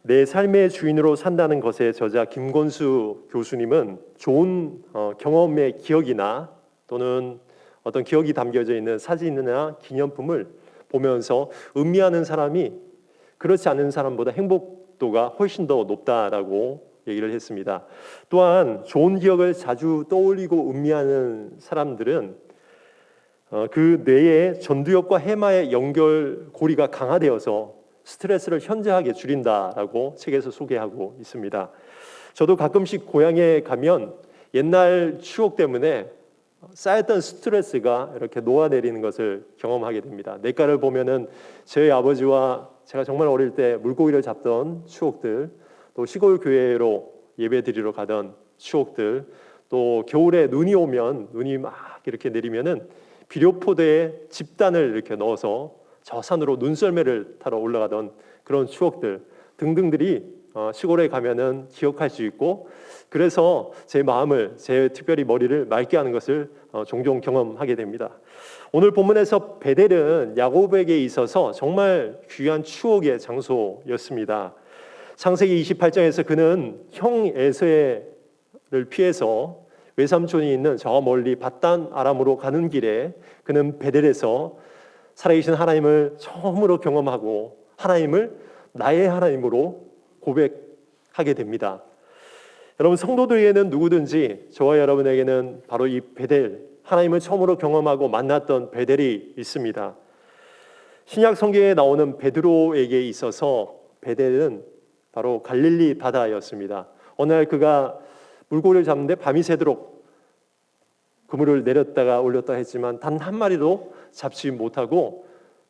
내 삶의 주인으로 산다는 것의 저자 김건수 교수님은 좋은 경험의 기억이나 또는 어떤 기억이 담겨져 있는 사진이나 기념품을 보면서 음미하는 사람이 그렇지 않은 사람보다 행복도가 훨씬 더 높다라고 얘기를 했습니다. 또한 좋은 기억을 자주 떠올리고 음미하는 사람들은 그 뇌의 전두엽과 해마의 연결고리가 강화되어서 스트레스를 현저하게 줄인다라고 책에서 소개하고 있습니다. 저도 가끔씩 고향에 가면 옛날 추억 때문에 쌓였던 스트레스가 이렇게 녹아내리는 것을 경험하게 됩니다. 냇가를 보면은 저희 아버지와 제가 정말 어릴 때 물고기를 잡던 추억들, 또 시골 교회로 예배드리러 가던 추억들, 또 겨울에 눈이 오면 눈이 막 이렇게 내리면은 비료포대에 집단을 이렇게 넣어서 저 산으로 눈썰매를 타러 올라가던 그런 추억들 등등들이 시골에 가면은 기억할 수 있고, 그래서 제 마음을, 제 특별히 머리를 맑게 하는 것을 종종 경험하게 됩니다. 오늘 본문에서 베델은 야곱에게 있어서 정말 귀한 추억의 장소였습니다. 창세기 28장에서 그는 형 에서를 피해서 외삼촌이 있는 저 멀리 밧단 아람으로 가는 길에 그는 베델에서 살아계신 하나님을 처음으로 경험하고 하나님을 나의 하나님으로 고백하게 됩니다. 여러분, 성도들에게는 누구든지 저와 여러분에게는 바로 이 베델, 하나님을 처음으로 경험하고 만났던 베델이 있습니다. 신약 성경에 나오는 베드로에게 있어서 베델은 바로 갈릴리 바다였습니다. 어느 날 그가 물고기를 잡는데 밤이 새도록 그물을 내렸다가 올렸다 했지만 단 한 마리도 잡지 못하고,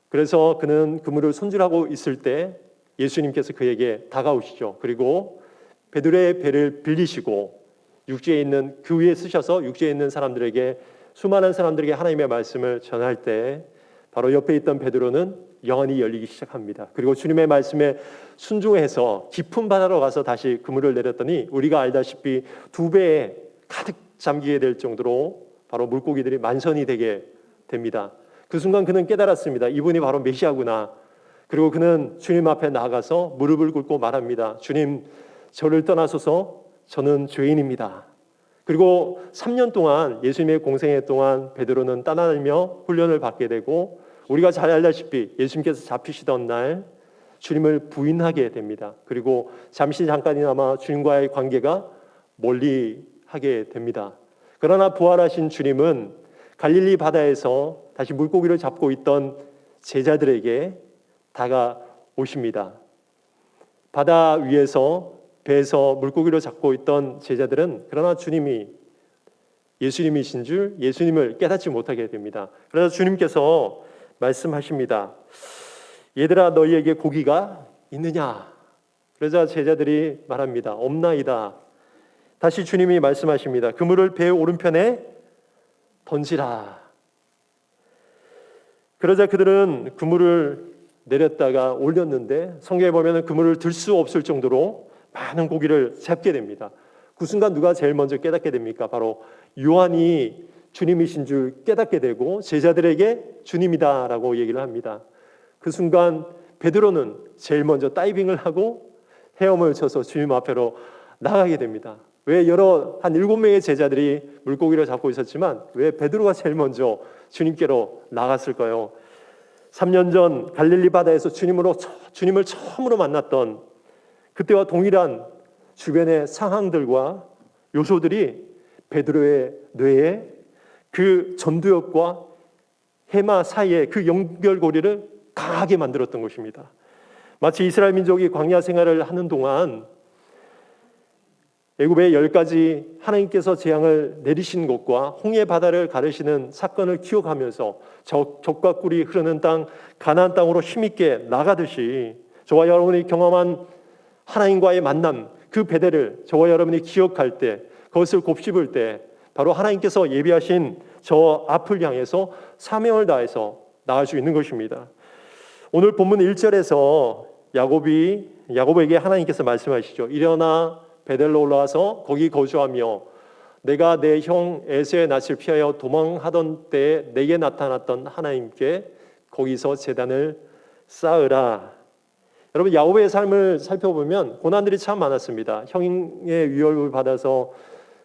그래서 그는 그물을 손질하고 있을 때 예수님께서 그에게 다가오시죠. 그리고 베드로의 배를 빌리시고 육지에 있는 그 위에 쓰셔서 육지에 있는 사람들에게, 수많은 사람들에게 하나님의 말씀을 전할 때 바로 옆에 있던 베드로는 영안이 열리기 시작합니다. 그리고 주님의 말씀에 순종해서 깊은 바다로 가서 다시 그물을 내렸더니 우리가 알다시피 2배에 가득 잠기게 될 정도로 바로 물고기들이 만선이 되게 됩니다. 그 순간 그는 깨달았습니다. 이분이 바로 메시아구나. 그리고 그는 주님 앞에 나가서 무릎을 꿇고 말합니다. 주님, 저를 떠나소서, 저는 죄인입니다. 그리고 3년 동안 예수님의 공생애 동안 베드로는 따라다니며 훈련을 받게 되고, 우리가 잘 알다시피 예수님께서 잡히시던 날 주님을 부인하게 됩니다. 그리고 잠깐이나마 주님과의 관계가 멀리하게 됩니다. 그러나 부활하신 주님은 갈릴리 바다에서 다시 물고기를 잡고 있던 제자들에게 다가오십니다. 바다 위에서 배에서 물고기를 잡고 있던 제자들은 그러나 주님이 예수님이신 줄 예수님을 깨닫지 못하게 됩니다. 그래서 주님께서 말씀하십니다. 얘들아, 너희에게 고기가 있느냐? 그러자 제자들이 말합니다. 없나이다. 다시 주님이 말씀하십니다. 그물을 배 오른편에 던지라. 그러자 그들은 그물을 내렸다가 올렸는데 성경에 보면 그물을 들 수 없을 정도로 많은 고기를 잡게 됩니다. 그 순간 누가 제일 먼저 깨닫게 됩니까? 바로 요한이 주님이신 줄 깨닫게 되고 제자들에게 주님이다라고 얘기를 합니다. 그 순간 베드로는 제일 먼저 다이빙을 하고 헤엄을 쳐서 주님 앞으로 나가게 됩니다. 왜 한 7명의 제자들이 물고기를 잡고 있었지만 왜 베드로가 제일 먼저 주님께로 나갔을까요? 3년 전 갈릴리 바다에서 주님을 처음으로 만났던 그때와 동일한 주변의 상황들과 요소들이 베드로의 뇌에 그 전두엽과 해마 사이에 그 연결고리를 강하게 만들었던 것입니다. 마치 이스라엘 민족이 광야 생활을 하는 동안 애굽의 10가지 하나님께서 재앙을 내리신 것과 홍해 바다를 가르시는 사건을 기억하면서 적과 꿀이 흐르는 땅 가나안 땅으로 힘있게 나가듯이 저와 여러분이 경험한 하나님과의 만남, 그 베델을 저와 여러분이 기억할 때, 그것을 곱씹을 때 바로 하나님께서 예비하신 저 앞을 향해서 사명을 다해서 나갈 수 있는 것입니다. 오늘 본문 1절에서 야곱에게 하나님께서 말씀하시죠. 일어나 베델로 올라와서 거기 거주하며 내가 내 형 에서의 낯을 피하여 도망하던 때에 내게 나타났던 하나님께 거기서 제단을 쌓으라. 여러분 야곱의 삶을 살펴보면 고난들이 참 많았습니다. 형의 위협을 받아서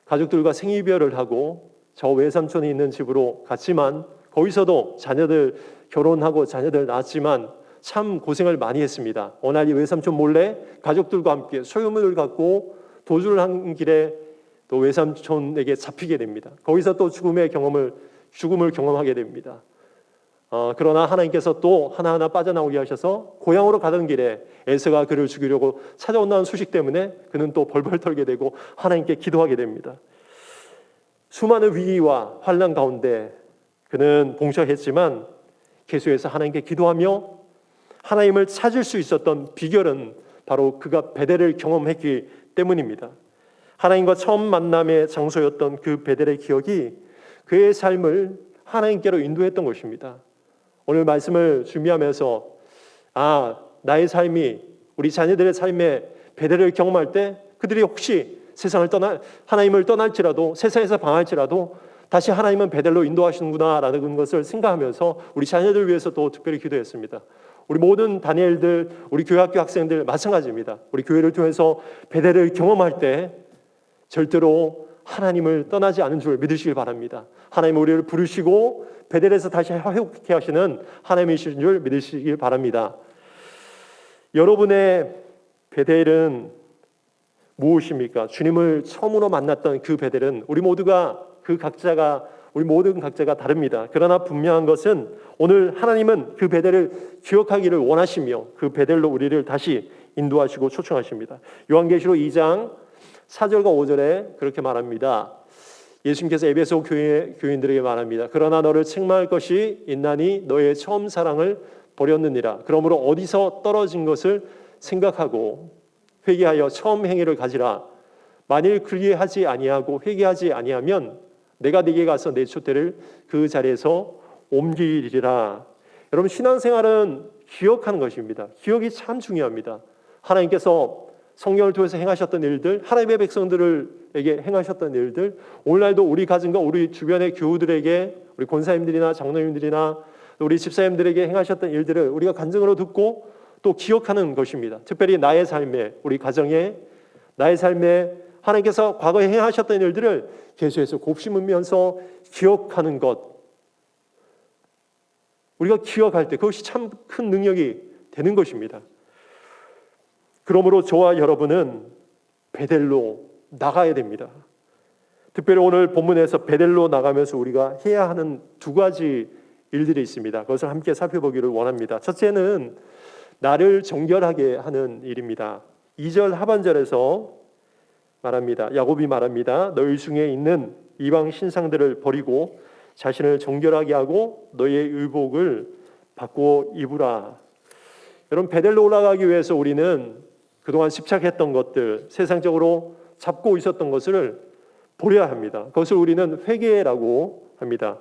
가족들과 생이별을 하고 저 외삼촌이 있는 집으로 갔지만 거기서도 자녀들 결혼하고 자녀들 낳았지만 참 고생을 많이 했습니다. 어느 날 이 외삼촌 몰래 가족들과 함께 소유물을 갖고 도주를 한 길에 또 외삼촌에게 잡히게 됩니다. 거기서 또 죽음을 경험하게 됩니다. 그러나 하나님께서 또 하나하나 빠져나오게 하셔서 고향으로 가던 길에 에서가 그를 죽이려고 찾아온다는 소식 때문에 그는 또 벌벌 떨게 되고 하나님께 기도하게 됩니다. 수많은 위기와 환난 가운데 그는 봉사했지만 계속해서 하나님께 기도하며 하나님을 찾을 수 있었던 비결은 바로 그가 베델을 경험했기 때문입니다. 하나님과 처음 만남의 장소였던 그 베델의 기억이 그의 삶을 하나님께로 인도했던 것입니다. 오늘 말씀을 준비하면서 나의 삶이 우리 자녀들의 삶에 베델을 경험할 때 그들이 혹시 하나님을 떠날지라도 세상에서 방할지라도 다시 하나님은 베델로 인도하시는구나라는 것을 생각하면서 우리 자녀들 위해서 또 특별히 기도했습니다. 우리 모든 다니엘들, 우리 교회학교 학생들 마찬가지입니다. 우리 교회를 통해서 베델을 경험할 때 절대로 하나님을 떠나지 않은 줄 믿으시길 바랍니다. 하나님 우리를 부르시고 베델에서 다시 회복케 하시는 하나님이신 줄 믿으시길 바랍니다. 여러분의 베델은 무엇입니까? 주님을 처음으로 만났던 그 베델은 우리 모든 각자가 다릅니다. 그러나 분명한 것은 오늘 하나님은 그 베델을 기억하기를 원하시며 그 베델로 우리를 다시 인도하시고 초청하십니다. 요한계시록 2장 4절과 5절에 그렇게 말합니다. 예수님께서 에베소 교인들에게 말합니다. 그러나 너를 책망할 것이 있나니 너의 처음 사랑을 버렸느니라. 그러므로 어디서 떨어진 것을 생각하고 회개하여 처음 행위를 가지라. 만일 그리하지 아니하고 회개하지 아니하면 내가 네게 가서 내 촛대를 그 자리에서 옮기리라. 여러분 신앙생활은 기억하는 것입니다. 기억이 참 중요합니다. 하나님께서 성경을 통해서 행하셨던 일들, 하나님의 백성들에게 행하셨던 일들, 오늘날도 우리 가정과 우리 주변의 교우들에게, 우리 권사님들이나 장로님들이나 우리 집사님들에게 행하셨던 일들을 우리가 간증으로 듣고 또 기억하는 것입니다. 특별히 나의 삶에, 우리 가정에, 나의 삶에 하나님께서 과거에 행하셨던 일들을 계속해서 곱씹으면서 기억하는 것, 우리가 기억할 때 그것이 참 큰 능력이 되는 것입니다. 그러므로 저와 여러분은 베델로 나가야 됩니다. 특별히 오늘 본문에서 베델로 나가면서 우리가 해야 하는 두 가지 일들이 있습니다. 그것을 함께 살펴보기를 원합니다. 첫째는 나를 정결하게 하는 일입니다. 2절 하반절에서 말합니다. 야곱이 말합니다. 너희 중에 있는 이방 신상들을 버리고 자신을 정결하게 하고 너희의 의복을 바꾸어 입으라. 여러분 베델로 올라가기 위해서 우리는 그동안 집착했던 것들, 세상적으로 잡고 있었던 것을 버려야 합니다. 그것을 우리는 회개라고 합니다.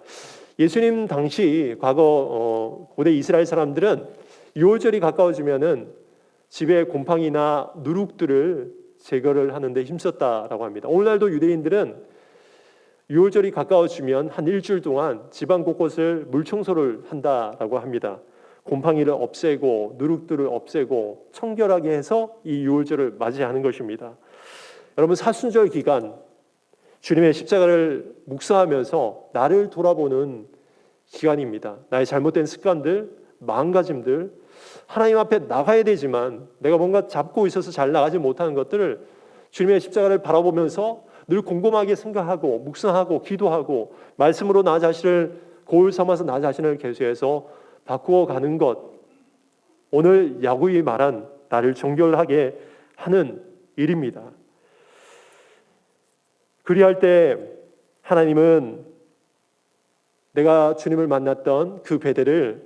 예수님 당시 과거 고대 이스라엘 사람들은 유월절이 가까워지면은 집에 곰팡이나 누룩들을 제거를 하는데 힘썼다라고 합니다. 오늘날도 유대인들은 유월절이 가까워지면 한 일주일 동안 집안 곳곳을 물청소를 한다라고 합니다. 곰팡이를 없애고 누룩들을 없애고 청결하게 해서 이 유월절을 맞이하는 것입니다. 여러분 사순절 기간 주님의 십자가를 묵상하면서 나를 돌아보는 기간입니다. 나의 잘못된 습관들, 마음가짐들, 하나님 앞에 나가야 되지만 내가 뭔가 잡고 있어서 잘 나가지 못하는 것들을 주님의 십자가를 바라보면서 늘 곰곰하게 생각하고 묵상하고 기도하고 말씀으로 나 자신을 거울 삼아서 나 자신을 계속해서 바꾸어 가는 것, 오늘 야곱이 말한 나를 정결하게 하는 일입니다. 그리할 때 하나님은 내가 주님을 만났던 그 베델을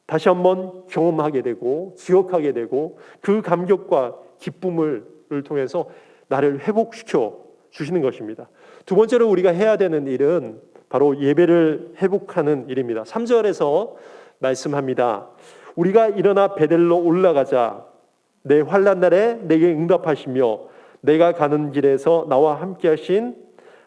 다시 한번 경험하게 되고 기억하게 되고 그 감격과 기쁨을 통해서 나를 회복시켜 주시는 것입니다. 두 번째로 우리가 해야 되는 일은 바로 예배를 회복하는 일입니다. 3절에서 말씀합니다. 우리가 일어나 베델로 올라가자. 내 환난 날에 내게 응답하시며 내가 가는 길에서 나와 함께 하신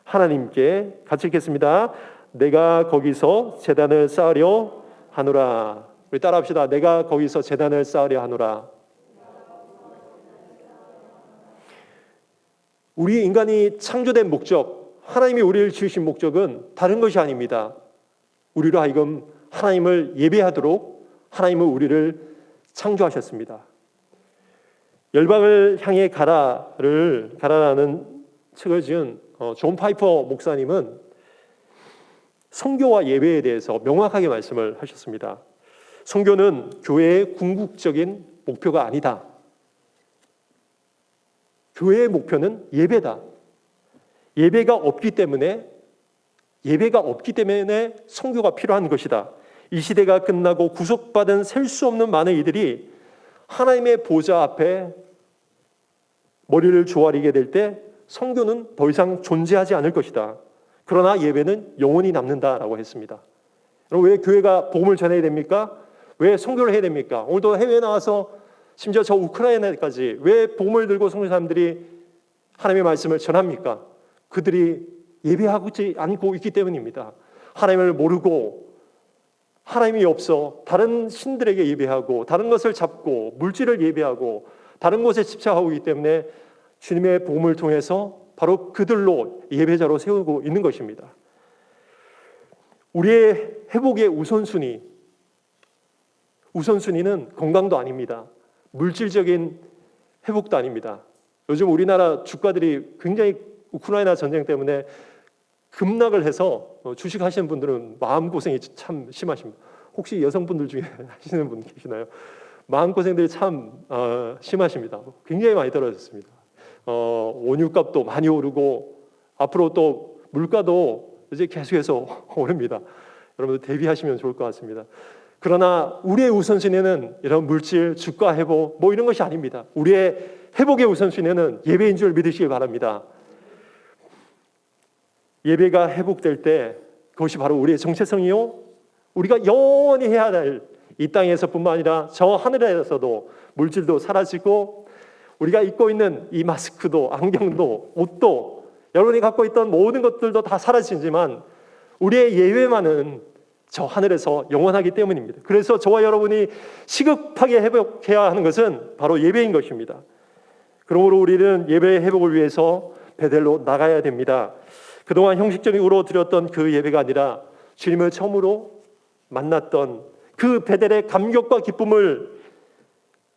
하나님께 같이 읽겠습니다. 내가 거기서 제단을 쌓으려 하노라. 우리 따라합시다. 내가 거기서 제단을 쌓으려 하노라. 우리 인간이 창조된 목적, 하나님이 우리를 지으신 목적은 다른 것이 아닙니다. 우리로 하여금 하나님을 예배하도록 하나님은 우리를 창조하셨습니다. 열방을 향해 가라라는 책을 지은 존 파이퍼 목사님은 선교와 예배에 대해서 명확하게 말씀을 하셨습니다. 선교는 교회의 궁극적인 목표가 아니다. 교회의 목표는 예배다. 예배가 없기 때문에 선교가 필요한 것이다. 이 시대가 끝나고 구속받은 셀 수 없는 많은 이들이 하나님의 보좌 앞에 머리를 조아리게 될 때 선교는 더 이상 존재하지 않을 것이다. 그러나 예배는 영원히 남는다라고 했습니다. 여러분, 왜 교회가 복음을 전해야 됩니까? 왜 선교를 해야 됩니까? 오늘도 해외에 나와서 심지어 저 우크라이나까지 왜 복음을 들고 선교 사람들이 하나님의 말씀을 전합니까? 그들이 예배하지 않고 있기 때문입니다. 하나님을 모르고 하나님이 없어 다른 신들에게 예배하고 다른 것을 잡고 물질을 예배하고 다른 곳에 집착하고 있기 때문에 주님의 복음을 통해서 바로 그들로 예배자로 세우고 있는 것입니다. 우리의 회복의 우선순위는 건강도 아닙니다. 물질적인 회복도 아닙니다. 요즘 우리나라 주가들이 굉장히 우크라이나 전쟁 때문에 급락을 해서 주식하시는 분들은 마음고생이 참 심하십니다. 혹시 여성분들 중에 하시는 분 계시나요? 마음고생들이 참 심하십니다. 굉장히 많이 떨어졌습니다. 원유값도 많이 오르고 앞으로 또 물가도 이제 계속해서 오릅니다. 여러분들 대비하시면 좋을 것 같습니다. 그러나 우리의 우선순위는 이런 물질, 주가 회복 뭐 이런 것이 아닙니다. 우리의 회복의 우선순위는 예배인 줄 믿으시기 바랍니다. 예배가 회복될 때 그것이 바로 우리의 정체성이요, 우리가 영원히 해야 할 이 땅에서뿐만 아니라 저 하늘에서도 물질도 사라지고 우리가 입고 있는 이 마스크도 안경도 옷도 여러분이 갖고 있던 모든 것들도 다 사라지지만 우리의 예배만은 저 하늘에서 영원하기 때문입니다. 그래서 저와 여러분이 시급하게 회복해야 하는 것은 바로 예배인 것입니다. 그러므로 우리는 예배의 회복을 위해서 베델로 나가야 됩니다. 그동안 형식적으로 드렸던 그 예배가 아니라 주님을 처음으로 만났던 그 베델의 감격과 기쁨을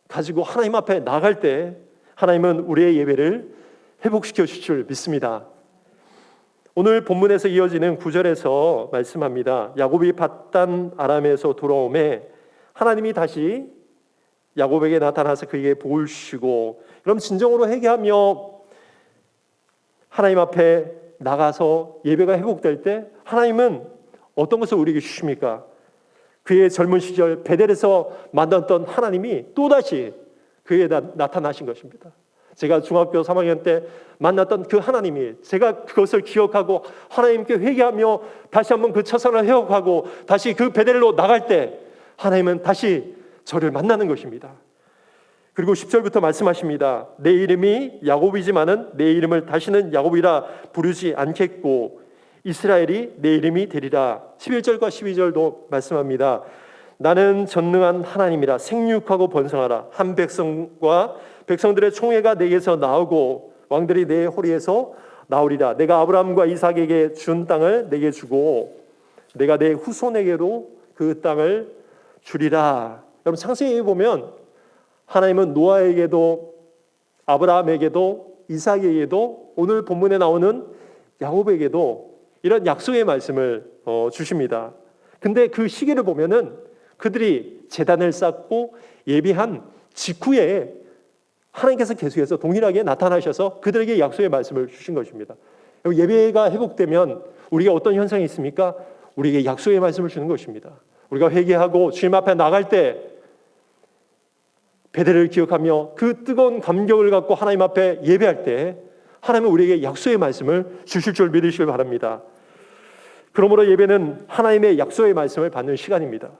가지고 하나님 앞에 나갈 때 하나님은 우리의 예배를 회복시켜 주실 줄 믿습니다. 오늘 본문에서 이어지는 9절에서 말씀합니다. 야곱이 밧단 아람에서 돌아오매 하나님이 다시 야곱에게 나타나서 그에게 복을 주시고, 그럼 진정으로 회개하며 하나님 앞에 나가서 예배가 회복될 때 하나님은 어떤 것을 우리에게 주십니까? 그의 젊은 시절 베델에서 만났던 하나님이 또다시 그에게 나타나신 것입니다. 제가 중학교 3학년 때 만났던 그 하나님이, 제가 그것을 기억하고 하나님께 회개하며 다시 한번 그 처선을 회복하고 다시 그 베델로 나갈 때 하나님은 다시 저를 만나는 것입니다. 그리고 10절부터 말씀하십니다. 내 이름이 야곱이지만은 내 이름을 다시는 야곱이라 부르지 않겠고 이스라엘이 내 이름이 되리라. 11절과 12절도 말씀합니다. 나는 전능한 하나님이라 생육하고 번성하라. 한 백성과 백성들의 총회가 내게서 나오고 왕들이 내 허리에서 나오리라. 내가 아브라함과 이삭에게 준 땅을 내게 주고 내가 내 후손에게로 그 땅을 주리라. 여러분 창세기에 보면 하나님은 노아에게도 아브라함에게도 이삭에게도 오늘 본문에 나오는 야곱에게도 이런 약속의 말씀을 주십니다. 근데 그 시기를 보면은 그들이 제단을 쌓고 예비한 직후에 하나님께서 계속해서 동일하게 나타나셔서 그들에게 약속의 말씀을 주신 것입니다. 예배가 회복되면 우리가 어떤 현상이 있습니까? 우리에게 약속의 말씀을 주는 것입니다. 우리가 회개하고 주님 앞에 나갈 때 베델을 기억하며 그 뜨거운 감격을 갖고 하나님 앞에 예배할 때 하나님은 우리에게 약속의 말씀을 주실 줄 믿으시길 바랍니다. 그러므로 예배는 하나님의 약속의 말씀을 받는 시간입니다.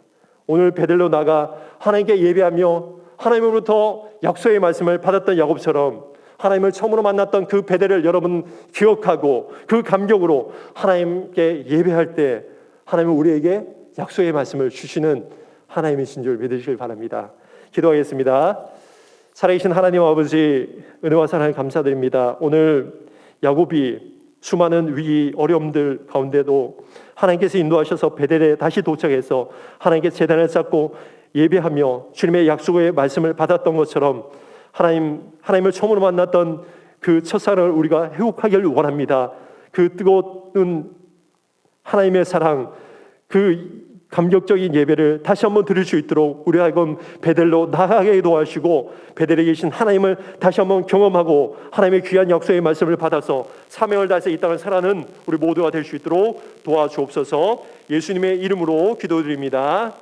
오늘 베델로 나가 하나님께 예배하며 하나님으로부터 약속의 말씀을 받았던 야곱처럼 하나님을 처음으로 만났던 그 베델을 여러분 기억하고 그 감격으로 하나님께 예배할 때 하나님은 우리에게 약속의 말씀을 주시는 하나님이신 줄 믿으시길 바랍니다. 기도하겠습니다. 살아계신 하나님 아버지, 은혜와 사랑을 감사드립니다. 오늘 야곱이 수많은 위기 어려움들 가운데도 하나님께서 인도하셔서 베델에 다시 도착해서 하나님께 제단을 쌓고 예배하며 주님의 약속의 말씀을 받았던 것처럼 하나님을 처음으로 만났던 그 첫사랑을 우리가 회복하기를 원합니다. 그 뜨거운 하나님의 사랑, 그 감격적인 예배를 다시 한번 드릴 수 있도록 우리 하여금 베델로 나아가게 도와주시고 베델에 계신 하나님을 다시 한번 경험하고 하나님의 귀한 약속의 말씀을 받아서 사명을 다해서 이 땅을 살아가는 우리 모두가 될 수 있도록 도와주옵소서. 예수님의 이름으로 기도드립니다.